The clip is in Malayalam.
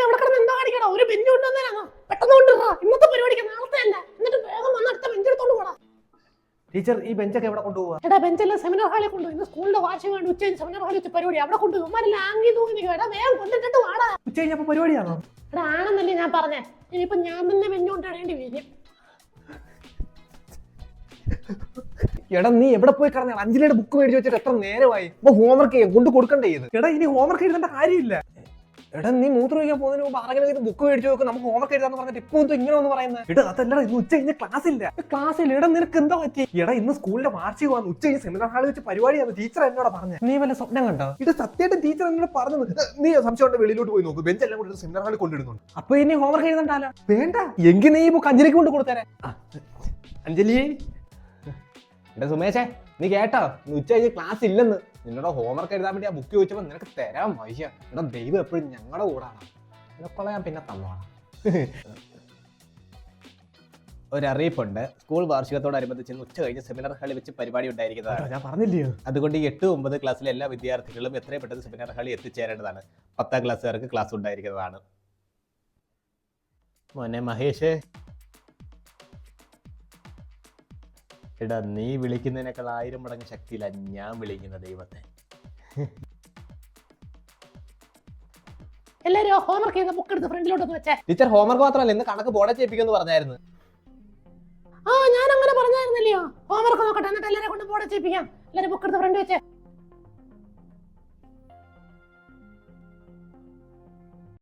അവിടെ കിടന്ന് എന്തോ കാണിക്കടാ? ഒരു ബെഞ്ച് കൊണ്ടുവന്നേരാ, പെട്ടെന്ന് കൊണ്ടുവരാ. ഇന്നത്തെ പരിപാടിക്ക് നാളത്തെ അല്ല. എന്നിട്ട് വേഗം വന്ന് അടുത്ത ബെഞ്ച് എടുത്തോണ്ട് പോടാ. ടീച്ചർ ഈ ബെഞ്ചൊക്കെ എവിടെ കൊണ്ടുപോവാ? എടാ ബെഞ്ചെല്ലാം സെമിനാർ ഹാളിൽ കൊണ്ടുപോയി. ഇന്ന് സ്കൂളിന്റെ വാർഷികമാണ്. ഉച്ചയ്ക്ക് സെമിനാർ ഹാളിൽ വെച്ച് പരിപാടി അവിടെ കൊണ്ടുപോയി. ഉമ്മാരെല്ലാം ആങ്ങി തൂങ്ങി നിൽക്കുക. എടാ വേഗം കൊണ്ടിട്ടിട്ട് വാടാ. ഉച്ച കഴിഞ്ഞപ്പോ പരിപാടിയാണോ? എടാ ആണെന്നല്ലേ ഞാൻ പറഞ്ഞേ. ഇനിയിപ്പോ ഞാൻ തന്നെ ബെഞ്ച് കൊണ്ടിടേണ്ടി വരും. എടാ നീ എവിടെ പോയി കിടന്നാ? അഞ്ജലിയുടെ ബുക്ക് മേടിച്ച് വെച്ചിട്ട് എത്ര നേരമായി? അപ്പൊ ഹോംവർക്ക് ചെയ്യാൻ കൊണ്ട് കൊടുക്കണ്ടേ ഇത്? എടാ ഇനി ഹോംവർക്ക് എഴുതേണ്ട കാര്യമില്ല. എടാ നീ മൂത്രം ഒഴിക്കാൻ പോകുന്നതിന് മുമ്പ് ആരെങ്കിലും ബുക്ക് മേടിച്ച് നോക്കും, നമുക്ക് ഹോംവർക്ക് എഴുതാന്ന് പറഞ്ഞിട്ട് ഇപ്പൊ ഇങ്ങനെ ഒന്ന് പറയുന്നത്. എടാ അതല്ലടാ, ഇന്ന് ഉച്ച കഴിഞ്ഞ ക്ലാസ് ഇല്ല. എടാ നിനക്ക് എന്താ പറ്റി? എടാ ഇന്ന് സ്കൂളിന്റെ വാർഷികമാണ്. ഉച്ച കഴിഞ്ഞ് സെമിനാർ ഹാളിൽ വെച്ച് പരിപാടിയാണ്. ടീച്ചർ എന്നോട് പറഞ്ഞു. നീ വല്ല സ്വപ്നം കണ്ടോ? ഇത് സത്യമായിട്ട് ടീച്ചർ എന്നോട് പറഞ്ഞത്. നീ സംശയം വെളിയിലോട്ട് പോയി നോക്കും, ബെഞ്ച് എല്ലാം കൊണ്ട് സെമിനാർ ഹാളിൽ കൊണ്ടിടുന്നുണ്ട്. അപ്പൊ ഇനി ഹോംവർക്ക് എഴുതണ്ടാലോ? വേണ്ട, എങ്കിൽ നീ ബുക്ക് അഞ്ജലിക്ക് കൊണ്ട് കൊടുത്തേരെ. അഞ്ജലി, എന്റെ സുമേഷേ നീ കേട്ടോ, ഉച്ച കഴിഞ്ഞ് ക്ലാസ് ഇല്ലെന്ന്. നിന്നോട് ഹോംവർക്ക് എഴുതാൻ വേണ്ടി ആ ബുക്ക് ചോദിച്ചപ്പോ നിനക്ക് തരാൻ വയ്യ. എടാ ദൈവം എപ്പോഴും ഞങ്ങളുടെ കൂടാണ്. നിനക്കുള്ള ഞാൻ പിന്നെ തന്നോളാം. ഒരറിയിപ്പുണ്ട്, സ്കൂൾ വാർഷികത്തോടനുബന്ധിച്ച് ഉച്ച കഴിഞ്ഞ് സെമിനാർ ഹാളിൽ വെച്ച് പരിപാടി ഉണ്ടായിരിക്കുന്നതാണ്. ഞാൻ പറഞ്ഞില്ലയോ? അതുകൊണ്ട് 8, 9 ക്ലാസ്സിലെ എല്ലാ വിദ്യാർത്ഥികളും എത്രയും പെട്ടെന്ന് സെമിനാർ ഹാളിൽ എത്തിച്ചേരേണ്ടതാണ്. 10ാം ക്ലാസ്സുകാർക്ക് ക്ലാസ് ഉണ്ടായിരിക്കുന്നതാണ്. മോനെ മഹേഷ്, എടാ നീ വിളിക്കുന്നതിനേക്കാൾ 1000 മടങ്ങ് ശക്തിയിലാണ് ഞാൻ വിളിക്കുന്ന ദൈവത്തെ. എല്ലാരും ഹോംവർക്ക് ചെയ്ത ബുക്ക് എടുത്ത് ഫ്രണ്ടിലോട്ട് വെച്ചേ. ടീച്ചർ ഹോംവർക്ക് മാത്രമല്ല, ഇന്ന് കണക്ക് ബോർഡിൽ ചെയ്യിപ്പിക്കുമെന്ന് പറഞ്ഞായിരുന്നു. ഞാൻ അങ്ങനെ പറഞ്ഞായിരുന്നല്ലയോ? ഹോംവർക്ക് നോക്കട്ടെ, എന്നിട്ട് എല്ലാവരെ കൊണ്ട് ബോർഡിൽ ചെയ്യിപ്പിക്കാം. എല്ലാവരും ബുക്ക് എടുത്ത് ഫ്രണ്ട് വെച്ചേ.